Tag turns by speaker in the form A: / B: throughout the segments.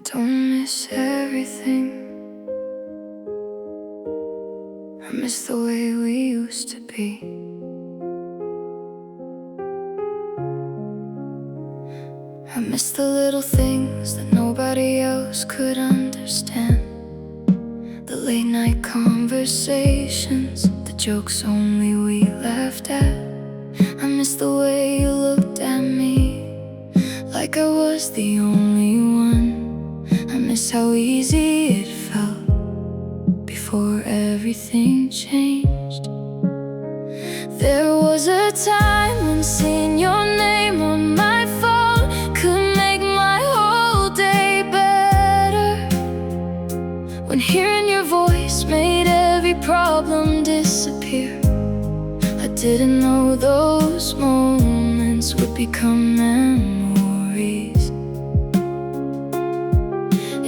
A: don't miss everything. I miss the way we used to be. I miss the little things that nobody else could understand. The late night conversations, the jokes only we laughed at. I miss the way you looked at me like I was the only one. I miss how easy it felt before everything changed. There was a time when seeing your name on my phone could make my whole day better, when hearing your voice made every problem disappear. I didn't know those moments would become memories.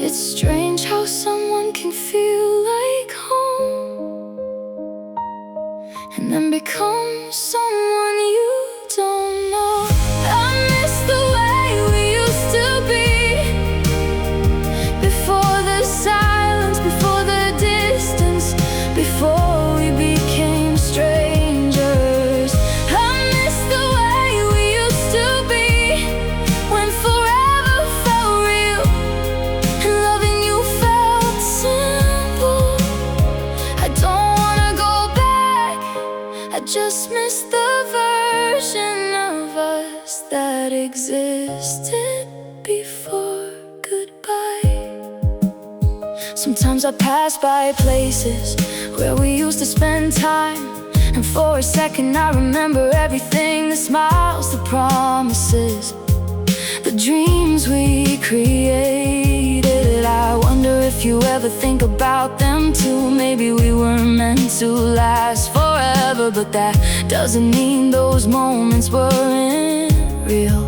A: It's strange how someone can feel like home and then become someone you don't know. I miss the way we used to be, before the silence, before the distance, before we became strangers. I miss the way we used to be, when forever felt real and loving you felt simple. I don't wanna go back, I just miss the version of us that existed before goodbye. Sometimes I pass by places where we used to spend time, and for a second I remember everything: the smiles, the promises, the dreams we created. I wonder if you ever think about them too. Maybe we weren't meant to last forever, but that doesn't mean those moments weren't real.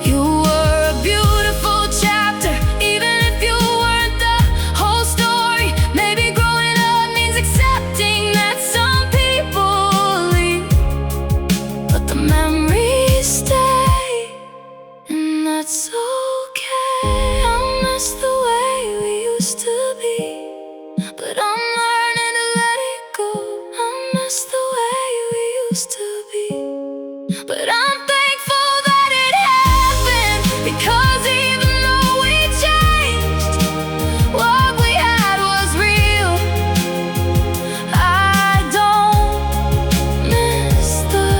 A: You were a beautiful chapter, even if you weren't the whole story. Maybe growing up means accepting that some people leave, but the memories stay, and that's okay. I miss the way we used to be, but I'm learning to let it go. I miss the way we used to be, but I'm thankful that it happened, because even though we changed, what we had was real. I don't miss the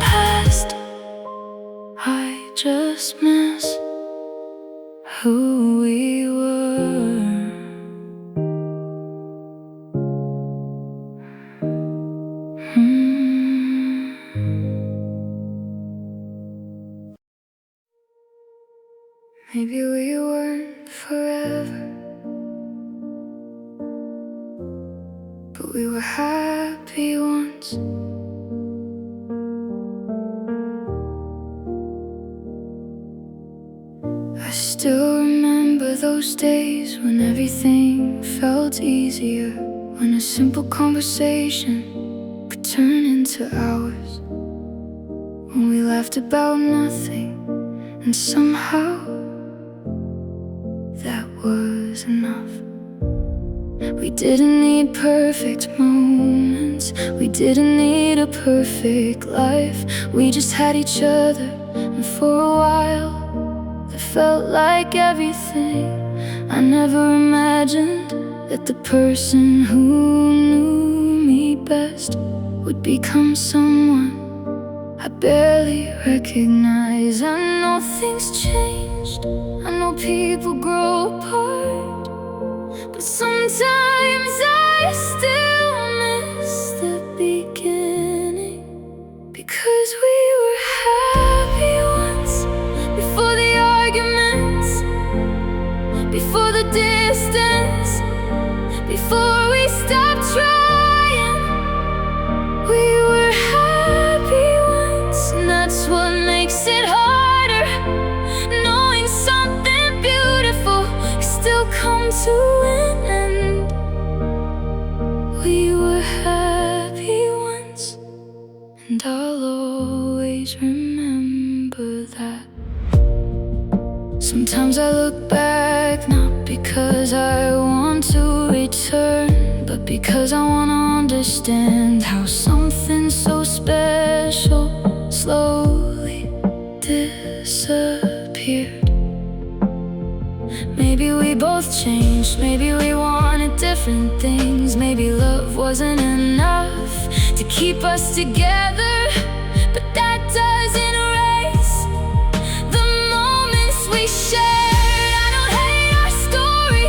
A: past, I just miss who we were. Maybe we weren't forever, but we were happy once. I still remember those days when everything felt easier, when a simple conversation could turn into hours, when we laughed about nothing, and somehow that was enough. We didn't need perfect moments, we didn't need a perfect life. We just had each other, and for a while it felt like everything. I never imagined that the person who knew me best would become someone I barely recognize. I know things changed, I know people grow apart, but sometimes I still miss the beginning, because we were happy once, before the arguments, before the distance, before we stopped trying. We were happy once, and that's what makes it harder, knowing something beautiful still come to an end. We were happy once, and I'll always remember that. Sometimes I look back, not because I want to return, but because I want to understand how something so special slowly disappeared. Maybe we both changed, maybe we wanted different things. Maybe love wasn't enough to keep us together, but that doesn't erase the moments we shared. I don't hate our story,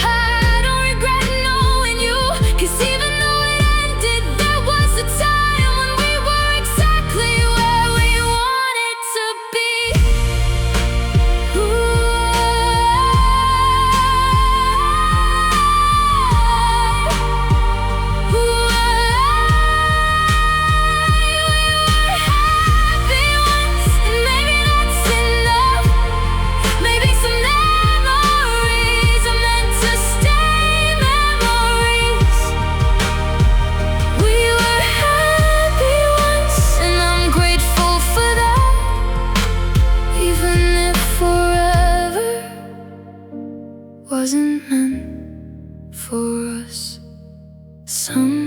A: I don't regret knowing you, 'cause even though it ended, there was a time when we were exactly where we wanted to be. Ooh. Wasn't meant for us. Some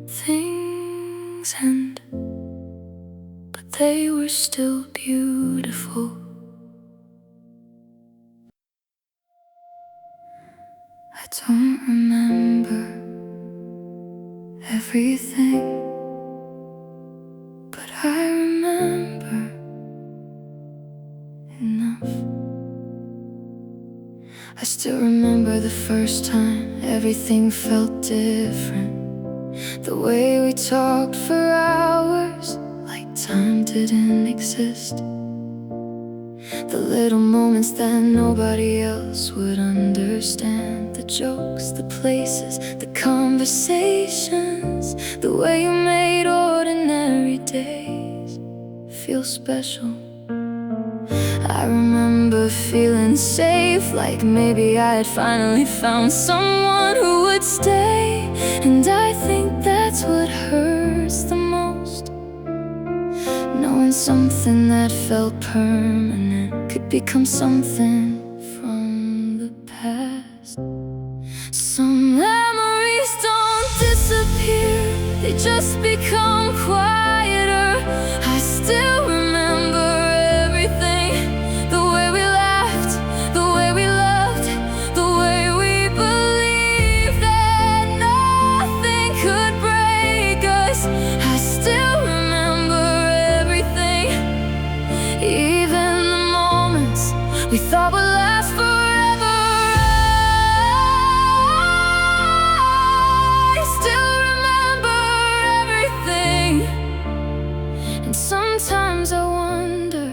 A: things end, but they were still beautiful. I don't remember everything, but I remember enough. I still remember the first time everything felt different. The way we talked for hours, like time didn't exist. The little moments that nobody else would understand. The jokes, the places, the conversations. The way you made ordinary days feel special. I remember feeling safe, like maybe I had finally found someone who would stay. And I think that's what hurts the most, knowing something that felt permanent could become something from the past. Some memories don't disappear, they just become quieter. I still remember everything, the way we laughed, the way we loved, the way we believed that nothing could break us. I still remember everything, even the moments we thought would last forever. I still remember everything, and sometimes I wonder,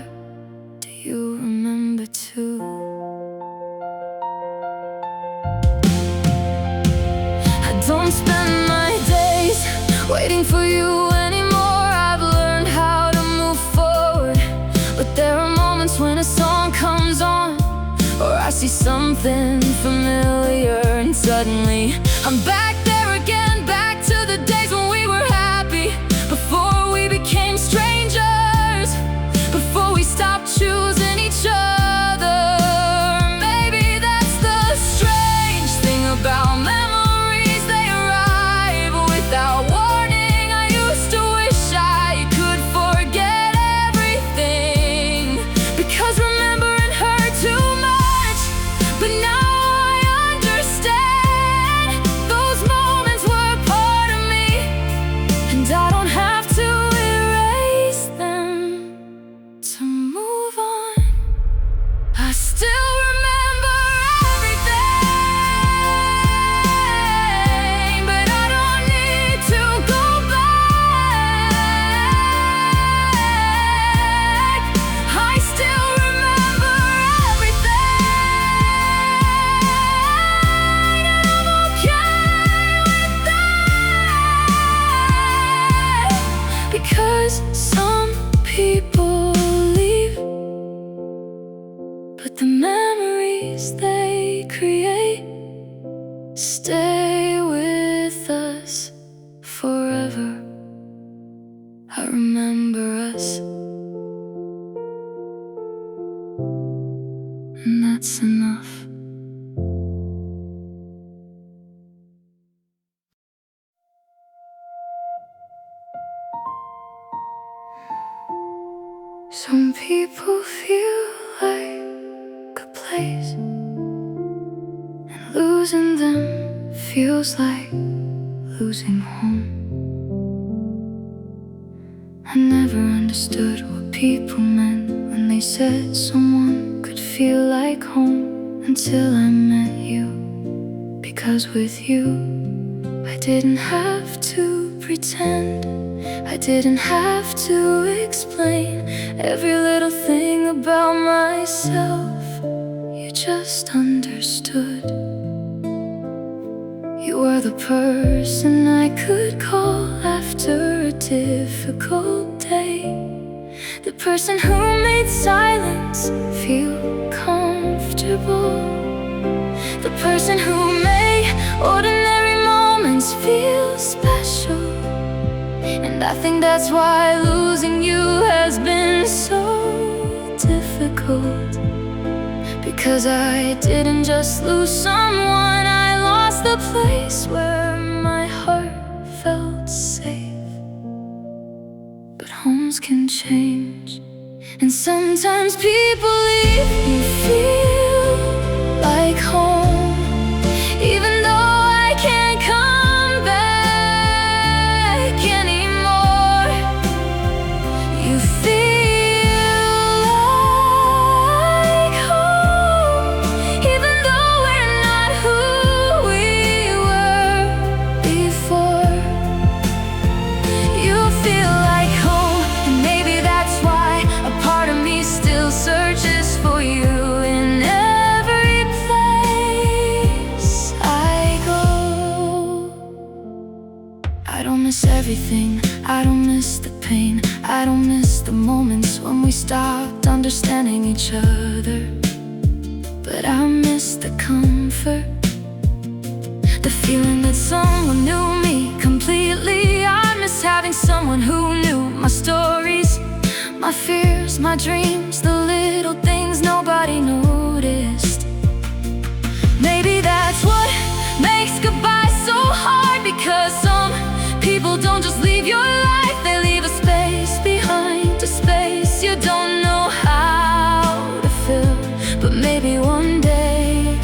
A: do you remember too? I don't spend my days waiting for you anymore. I've learned how to move forward, but there are moments when a song comes on, or I see something familiar, and suddenly I'm back there again, back to the days when we were happy, before we became strangers, before we stopped choosing each other. Maybe that's the strange thing about memories, they arrive without warning. I used to wish I could forget everything, because remembering hurt too much. But now I understand, those moments were part of me, and I don't have to erase them to move on. I still remember everything, but I don't need to go back. I still remember everything, and I'm okay with that, because some people leave, but the memories they create stay with us forever. I remember us. that's enough. Some people feel like a place, and losing them feels like losing home. I never understood what people meant when they said someone could feel like home, until I met you. Because with you, I didn't have to pretend, I didn't have to explain every little thing about myself. You just understood. You were the person I could call after a difficult day, the person who made silence feel comfortable, the person who made ordinary moments feel special. And I think that's why losing you has been so difficult, because I didn't just lose someone, I lost the place where my heart felt safe. But homes can change, and sometimes people leave you feel like home, even though I can't come back anymore. You feel like home, even though we're not who we were before. You feel like home, and maybe that's why a part of me still searches for you in every place I go. I don't miss everything, I don't miss the pain, I don't miss the moments when we stopped understanding each other. But I miss the comfort, the feeling that someone knew me completely. I miss having someone who knew my stories, my fears, my dreams, the little things nobody noticed. Maybe that's what makes goodbye so hard, because some people don't just leave your life, they leave a space behind, a space you don't know how to fill. But maybe one day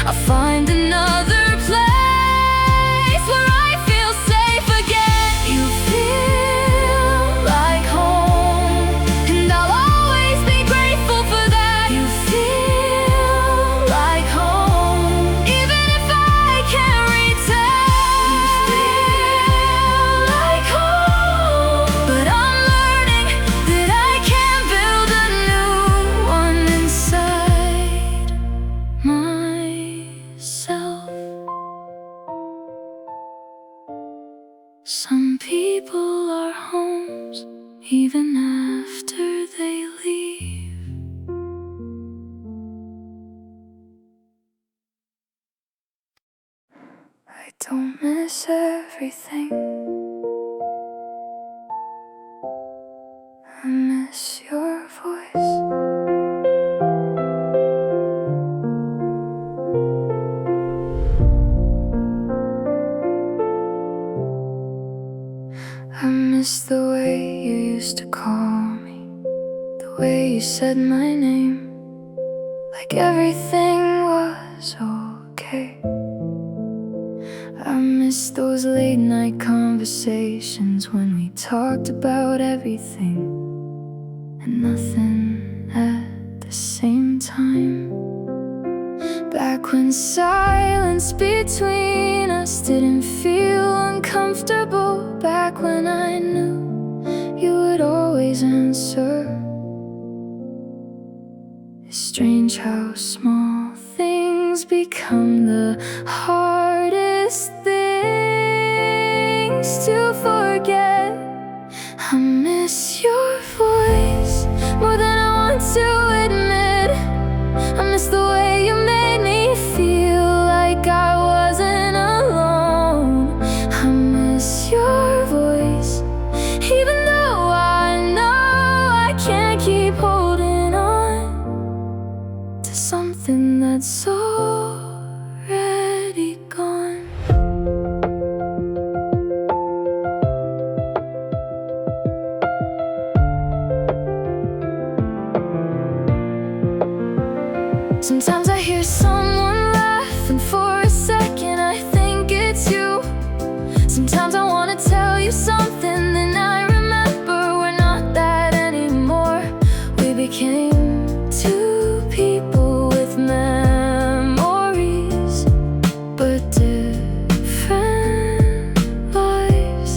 A: I'll find another place where I feel safe again. You feel like home, and I'll always be grateful for that. You feel like home, even if I can't retell. You feel like home, but I'm learning that I can build a new one inside myself. Some people are homes even after they leave. I don't miss everything, I miss your voice. I miss the way you used to call me, the way you said my name, like everything was okay. I miss those late night conversations when we talked about everything and nothing at the same time. Back when silence between us didn't feel uncomfortable, back when I knew you would always answer. It's strange how small things become the hardest things to forget. I miss your voice more than I want to admit. I miss the way you made me feel like I wasn't alone. I miss your voice, even though I know I can't keep holding on to something that's already gone. Sometimes I hear someone laughing for a second, I think it's you. Sometimes I wanna tell you something, then I remember we're not that anymore. We became two people with memories, but different lives.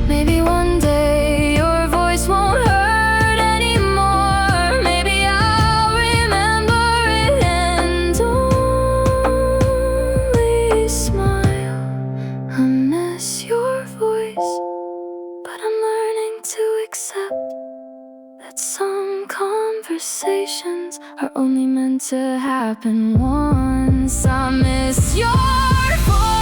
A: Maybe one day your voice won't hurt anymore. Maybe I'll remember it and only smile. I miss your voice, but I'm learning to accept that some conversations are only meant to happen once. I miss your voice,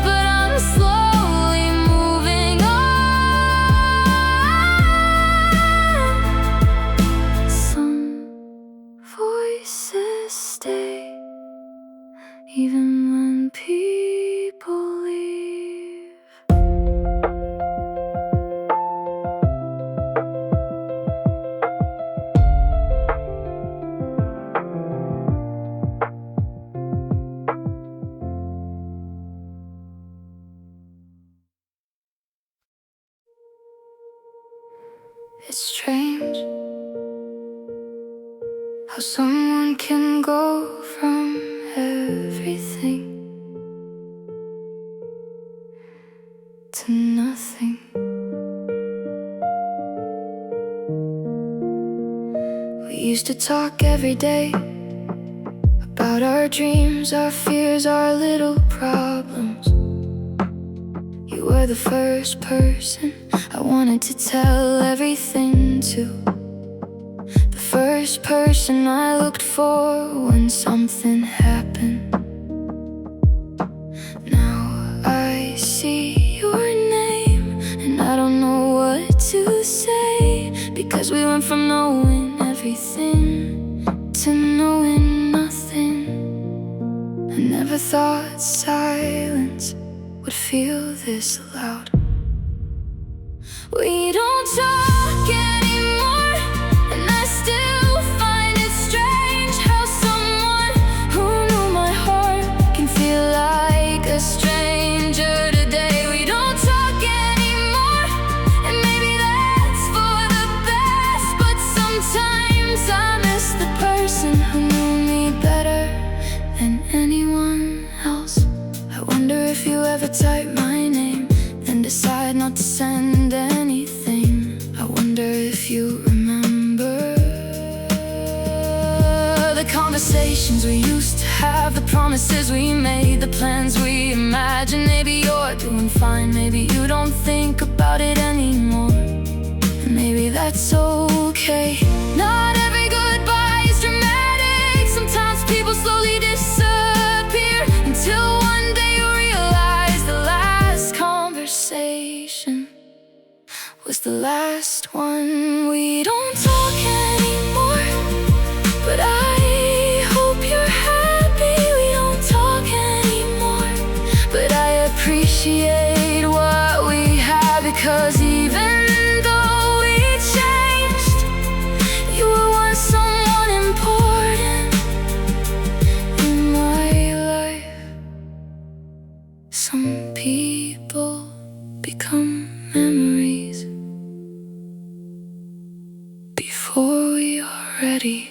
A: but I'm slowly moving on. Some voices stay even when people leave. It's strange how someone can go from everything to nothing. We used to talk every day about our dreams, our fears, our little problems. You were the first person I wanted to tell everything to, the first person I looked for when something happened. Now I see your name and I don't know what to say, because we went from knowing everything to knowing nothing. I never thought silence would feel this loud. We don't talk anymore, and I still find it strange how someone who knew my heart can feel like a stranger today. We don't talk anymore, and maybe that's for the best, but sometimes I miss the person who knew me better than anyone else. I wonder if you ever type my name, then decide not to send anything. I wonder if you remember the conversations we used to have, the promises we made, the plans we imagined. Maybe you're doing fine, maybe you don't think about it anymore, and maybe that's okay. Not every goodbye is dramatic. Sometimes people slowly disappear until one day you realize the last conversation was the last one. We don't talk anymore, but I hope you're happy. We don't talk anymore, but I appreciate what we have, because even though we changed, you were once someone important in my life. Some people become memories before we are ready.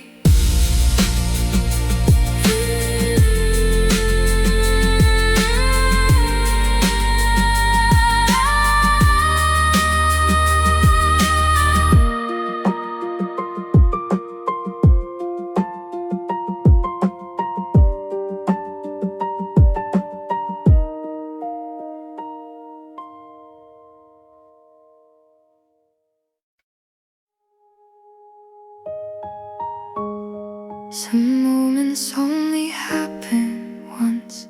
A: Some moments only happen once.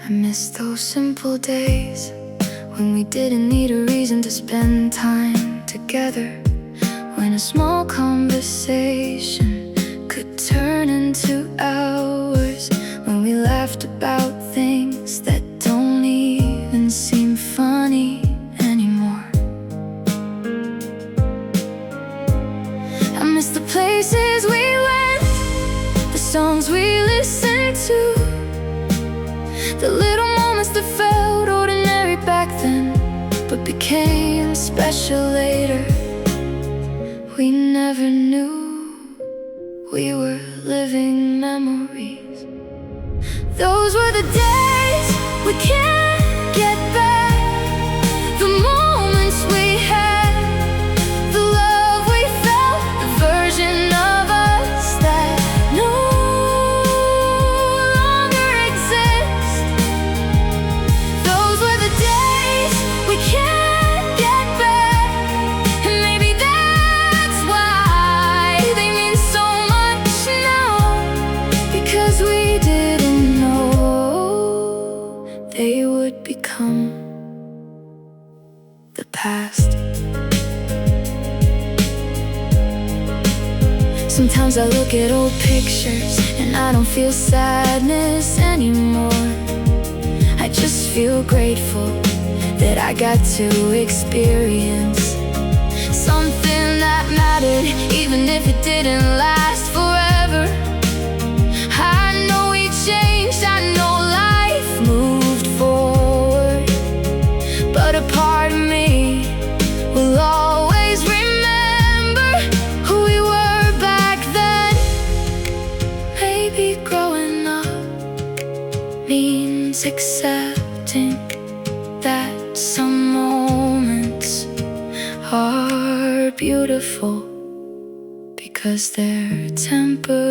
A: I miss those Those simple days when we didn't need a reason to spend time together, when a small conversation could turn into hours, when we laughed about things that don't even seem funny anymore. I miss the places we went, the songs we listened to, the little moments that felt ordinary back then, but became special later. We never knew we were living memories. Those were the days we can't get back, the moments we had, the love we felt, the version of us that no longer exists. Those were the days we can't get back, and maybe that's why they mean so much now, because we didn't know they would become the past. Sometimes I look at old pictures and I don't feel sadness anymore. I just feel grateful that I got to experience something that mattered, even if it didn't last forever. I know we changed, I know life moved forward, but a part of me will always remember who we were back then. Maybe growing up means accepting that some moments are beautiful because they're temporary.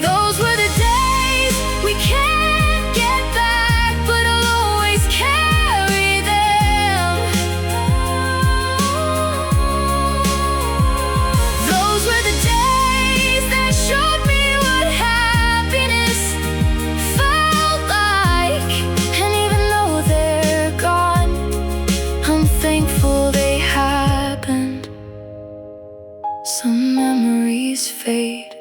A: Those were the days we can't get back, but I'll always carry them. Those were the days that showed me what happiness felt like, and even though they're gone, I'm thankful they happened. Some memories fade,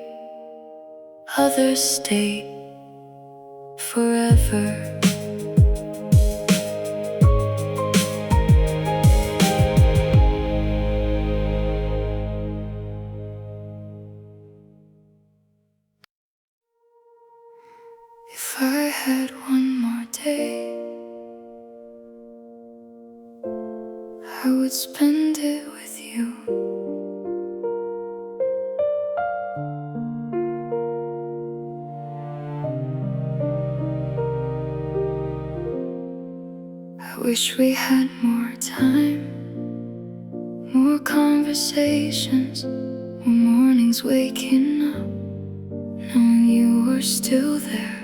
A: others stay forever. If I had one more day, I would spend it with you. I wish we had more time, more conversations, more mornings waking up knowing you were still there.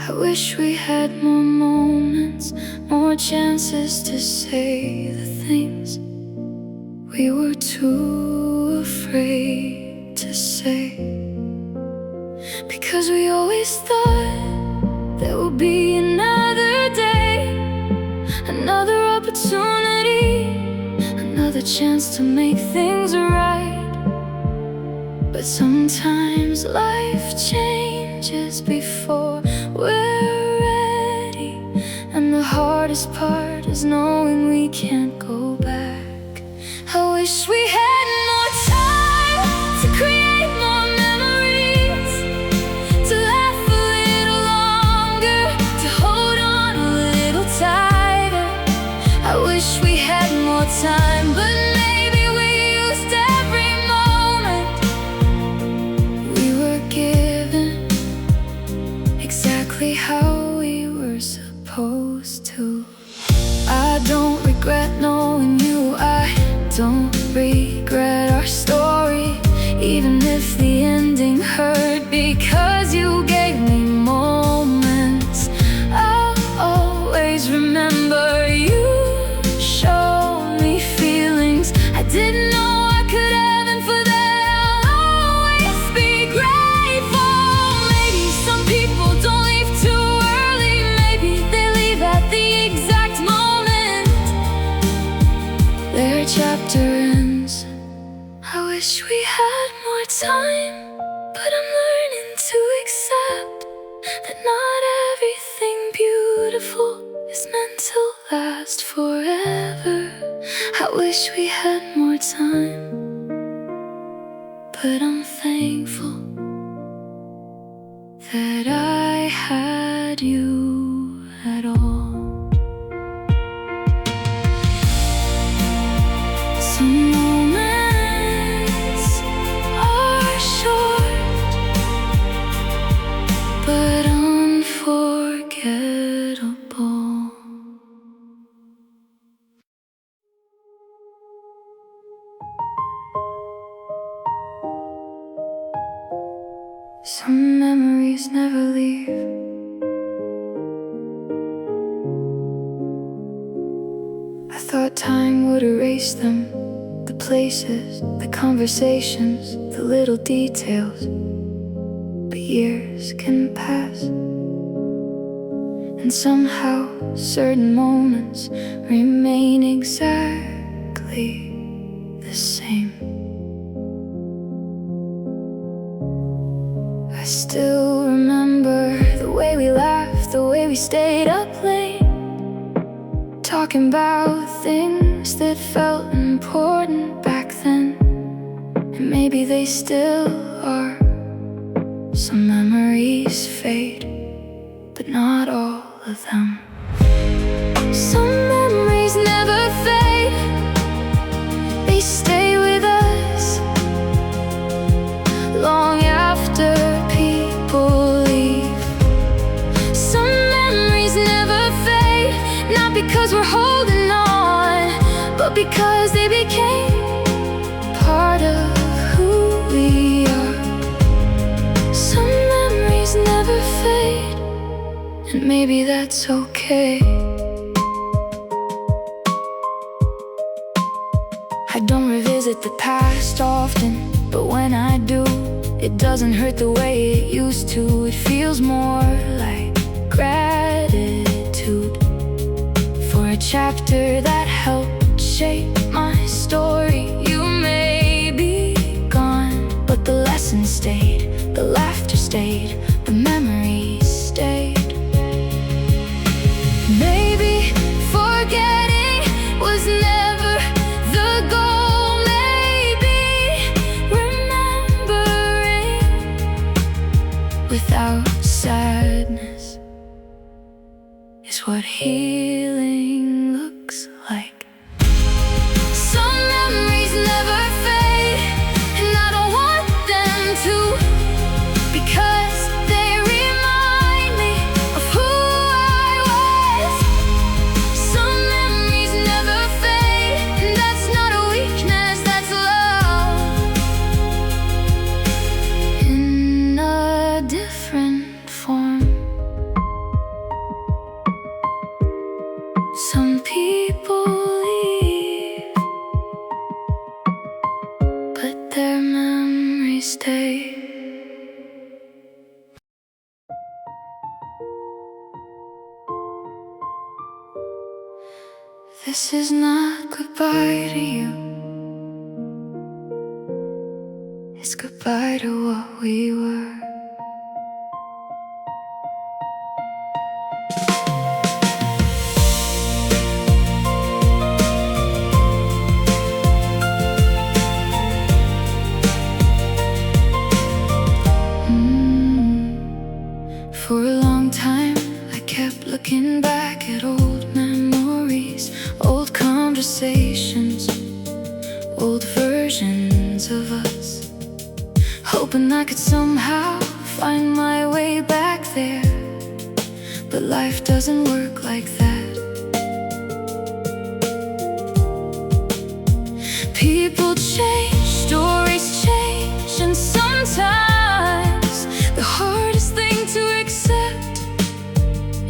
A: I wish we had more moments, more chances to say the things we were too afraid to say, because we always thought there would be another day, another opportunity, another chance to make things right. But sometimes life changes before we're ready, and the hardest part is knowing we can't go back. I wish we had more time to create more memories, to laugh a little longer, to hold on a little tighter. I wish we had more time, but maybe we used every moment we were given exactly how we were supposed to. I don't regret knowing you, I don't regret our story, even if the ending hurt, because you gave me moments I'll always remember. You showed me feelings I didn't know I could have, and for that I'll always be grateful. Maybe wish we had more time, but I'm learning to accept that not everything beautiful is meant to last forever. I wish we had more time, but I'm thankful that I had you at all. Some moments are short, but unforgettable. Some memories never leave. I thought time would erase them, the places, the conversations, the little details. But years can pass, and somehow certain moments remain exactly the same. I still remember the way we laughed, the way we stayed up late, talking about things that felt important back then, and maybe they still are. Some memories fade, but not all of them. Some memories never fade, they stay with us long after people leave. Some memories never fade, not because we're holding on, but because they became part of who we are. Some memories never fade, and maybe that's okay. I don't revisit the past often, but when I do, it doesn't hurt the way it used to. It feels more like gratitude for a chapter that helped shape my story. You may be gone, but the lesson stayed, the laughter stayed, the memories stayed. Maybe forgetting was never the goal. Maybe remembering without sadness is what healing looks like. Some memories never fade, and I don't want them to, because they remind me of who I was. Some memories never fade, and that's not a weakness, that's love in a different form. Some people leave, but their memories stay. This is not goodbye to you, it's goodbye to what we were. For a long time, I kept looking back at old memories, old conversations, old versions of us, hoping I could somehow find my way back there. But life doesn't work like that. People change, stories change, and sometimes the hardest thing to accept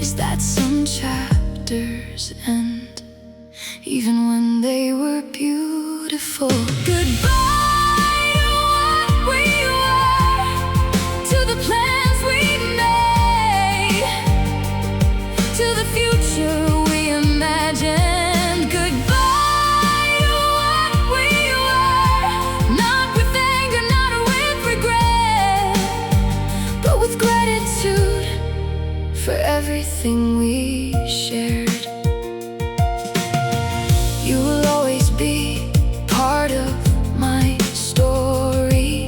A: is that some chapters end, even when they were beautiful. Goodbye to what we were, to the plans we made, to the future we imagined. Goodbye to what we were, with gratitude for everything we shared. You will always be part of my story,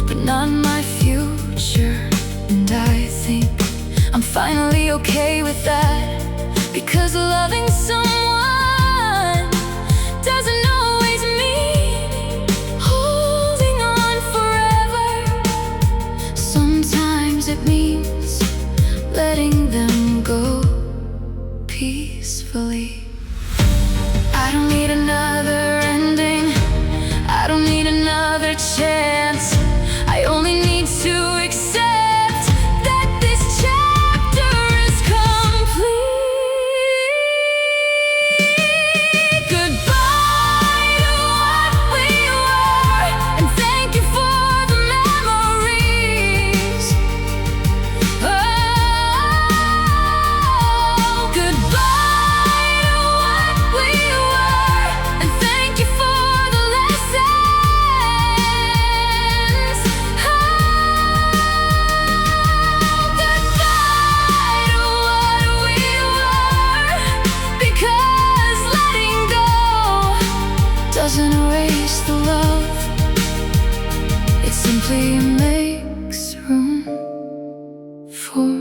A: but not my future. And I think I'm finally okay with that, because loving someone doesn't always mean holding on forever. Sometimes it means letting them go peacefully. I don't need another ending, I don't need another chance. I only need to accept that this chapter is complete. Goodbye to what we were, and thank you for the memories. Oh, goodbye to what we were, and thank you for the lessons. Oh, goodbye to what we were, because letting go doesn't erase the love, it simply makes room for